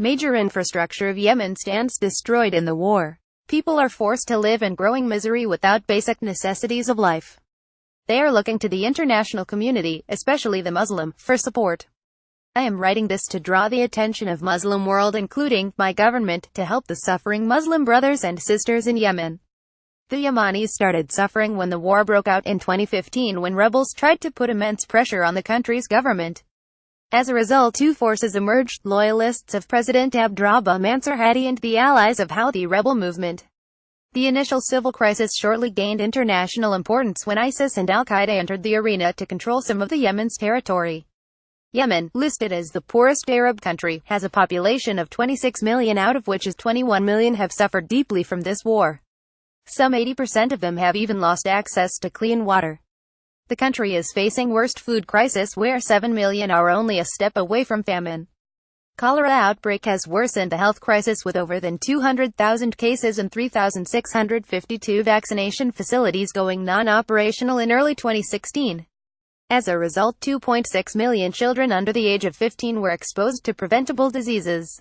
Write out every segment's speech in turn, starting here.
Major infrastructure of Yemen stands destroyed in the war. People are forced to live in growing misery without basic necessities of life. They are looking to the international community, especially the Muslim, for support. I am writing this to draw the attention of Muslim world, including my government, to help the suffering Muslim brothers and sisters in Yemen. The Yemanis started suffering when the war broke out in 2015, when rebels tried to put immense pressure on the country's government. As a result, two forces emerged: loyalists of President Abdrabbuh Mansur Hadi and the allies of Houthi rebel movement. The initial civil crisis shortly gained international importance when ISIS and Al-Qaeda entered the arena to control some of the Yemen's territory. Yemen, listed as the poorest Arab country, has a population of 26 million, out of which 21 million have suffered deeply from this war. Some 80% of them have even lost access to clean water. The country is facing worst food crisis, where 7 million are only a step away from famine. Cholera outbreak has worsened the health crisis, with over than 200,000 cases and 3,652 vaccination facilities going non-operational in early 2016. As a result, 2.6 million children under the age of 15 were exposed to preventable diseases.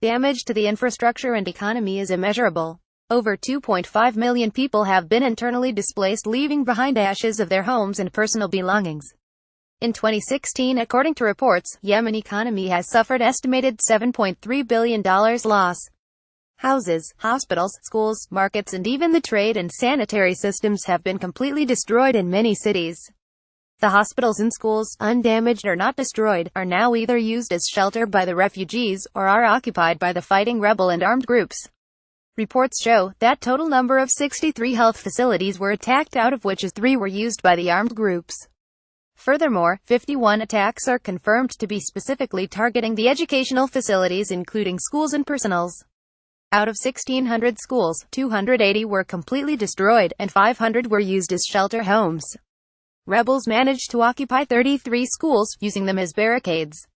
Damage to the infrastructure and economy is immeasurable. Over 2.5 million people have been internally displaced, leaving behind ashes of their homes and personal belongings. In 2016, according to reports, Yemen economy has suffered estimated $7.3 billion loss. Houses, hospitals, schools, markets, and even the trade and sanitary systems have been completely destroyed in many cities. The hospitals and schools, undamaged or not destroyed, are now either used as shelter by the refugees, or are occupied by the fighting rebel and armed groups. Reports show that total number of 63 health facilities were attacked, out of which 3 were used by the armed groups. Furthermore, 51 attacks are confirmed to be specifically targeting the educational facilities, including schools and personals. Out of 1,600 schools, 280 were completely destroyed, and 500 were used as shelter homes. Rebels managed to occupy 33 schools, using them as barricades.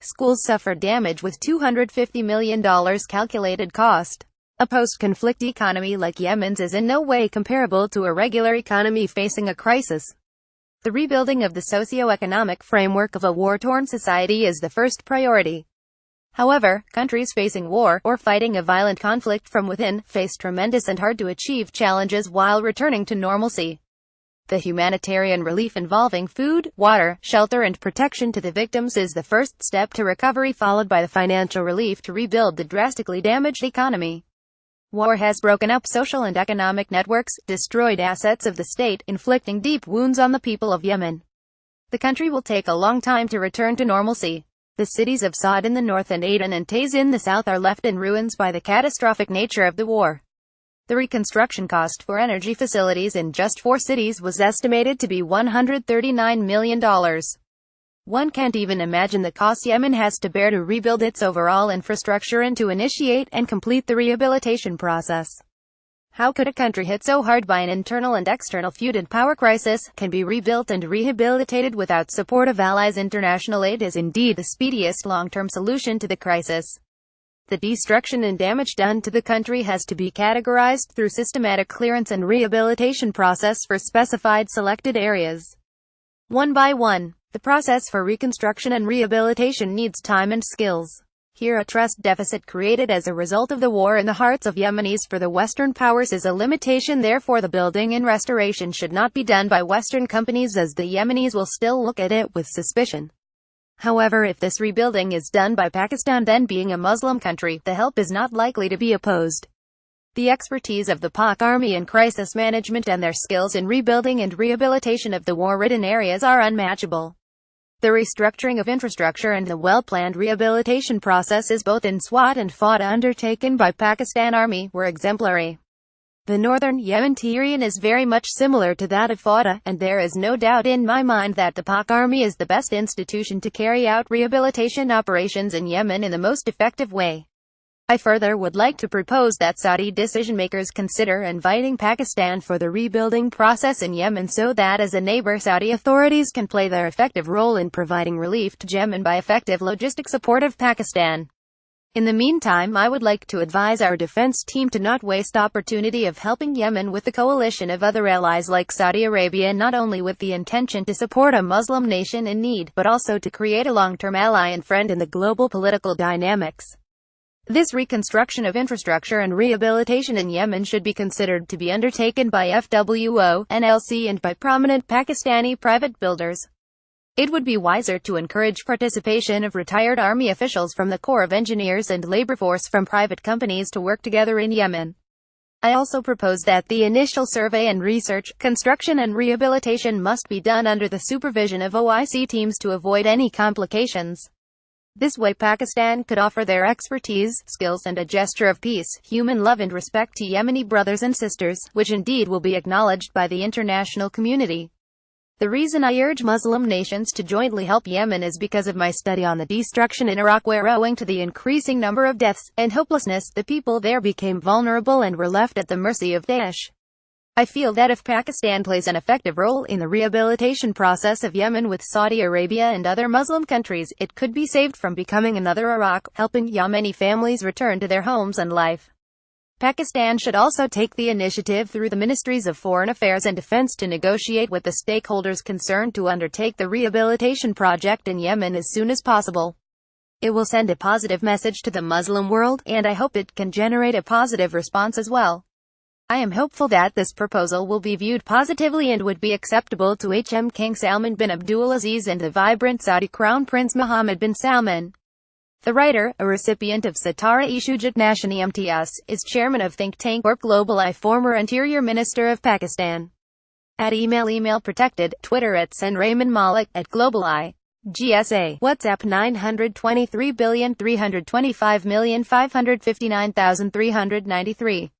Schools suffered damage with $250 million calculated cost. A post-conflict economy like Yemen's is in no way comparable to a regular economy facing a crisis. The rebuilding of the socio-economic framework of a war-torn society is the first priority. However, countries facing war, or fighting a violent conflict from within, face tremendous and hard-to-achieve challenges while returning to normalcy. The humanitarian relief involving food, water, shelter, and protection to the victims is the first step to recovery, followed by the financial relief to rebuild the drastically damaged economy. War has broken up social and economic networks, destroyed assets of the state, inflicting deep wounds on the people of Yemen. The country will take a long time to return to normalcy. The cities of Sa'd in the north and Aden and Taiz in the south are left in ruins by the catastrophic nature of the war. The reconstruction cost for energy facilities in just 4 cities was estimated to be $139 million. One can't even imagine the costs Yemen has to bear to rebuild its overall infrastructure and to initiate and complete the rehabilitation process. How could a country hit so hard by an internal and external feud and power crisis, can be rebuilt and rehabilitated without support of allies? International aid is indeed the speediest long-term solution to the crisis. The destruction and damage done to the country has to be categorized through systematic clearance and rehabilitation process for specified selected areas. One by one, the process for reconstruction and rehabilitation needs time and skills. Here, a trust deficit created as a result of the war in the hearts of Yemenis for the Western powers is a limitation. Therefore, the building and restoration should not be done by Western companies, as the Yemenis will still look at it with suspicion. However, if this rebuilding is done by Pakistan, then being a Muslim country, the help is not likely to be opposed. The expertise of the Pak Army in crisis management and their skills in rebuilding and rehabilitation of the war-ridden areas are unmatchable. The restructuring of infrastructure and the well-planned rehabilitation processes both in Swat and Fauda undertaken by Pakistan Army were exemplary. The northern Yemen terrain is very much similar to that of Fauda, and there is no doubt in my mind that the Pak Army is the best institution to carry out rehabilitation operations in Yemen in the most effective way. I further would like to propose that Saudi decision-makers consider inviting Pakistan for the rebuilding process in Yemen, so that as a neighbor, Saudi authorities can play their effective role in providing relief to Yemen by effective logistic support of Pakistan. In the meantime, I would like to advise our defense team to not waste opportunity of helping Yemen with the coalition of other allies like Saudi Arabia, not only with the intention to support a Muslim nation in need, but also to create a long-term ally and friend in the global political dynamics. This reconstruction of infrastructure and rehabilitation in Yemen should be considered to be undertaken by FWO, NLC and by prominent Pakistani private builders. It would be wiser to encourage participation of retired army officials from the Corps of Engineers and labor force from private companies to work together in Yemen. I also propose that the initial survey and research, construction and rehabilitation must be done under the supervision of OIC teams to avoid any complications. This way Pakistan could offer their expertise, skills and a gesture of peace, human love and respect to Yemeni brothers and sisters, which indeed will be acknowledged by the international community. The reason I urge Muslim nations to jointly help Yemen is because of my study on the destruction in Iraq, where owing to the increasing number of deaths and hopelessness, the people there became vulnerable and were left at the mercy of Daesh. I feel that if Pakistan plays an effective role in the rehabilitation process of Yemen with Saudi Arabia and other Muslim countries, it could be saved from becoming another Iraq, helping Yemeni families return to their homes and life. Pakistan should also take the initiative through the Ministries of Foreign Affairs and Defense to negotiate with the stakeholders concerned to undertake the rehabilitation project in Yemen as soon as possible. It will send a positive message to the Muslim world, and I hope it can generate a positive response as well. I am hopeful that this proposal will be viewed positively and would be acceptable to King Salman bin Abdulaziz and the vibrant Saudi Crown Prince Mohammed bin Salman. The writer, a recipient of Satara-e-Shujaat Nashani MTS, is chairman of think tank Corp Global I, former Interior Minister of Pakistan. At email protected, Twitter at Sen Raymond Malik, at Global I. GSA, WhatsApp 923,325,559,393.